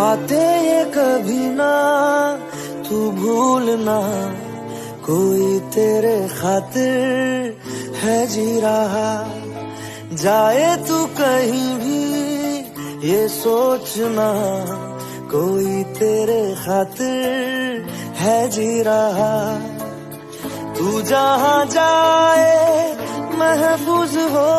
आते ये कभी ना तू भूलना, कोई तेरे खातिर है जी रहा। जाए तू कहीं भी ये सोचना, कोई तेरे खातिर है जी रहा। तू जहाँ जाए महफूज हो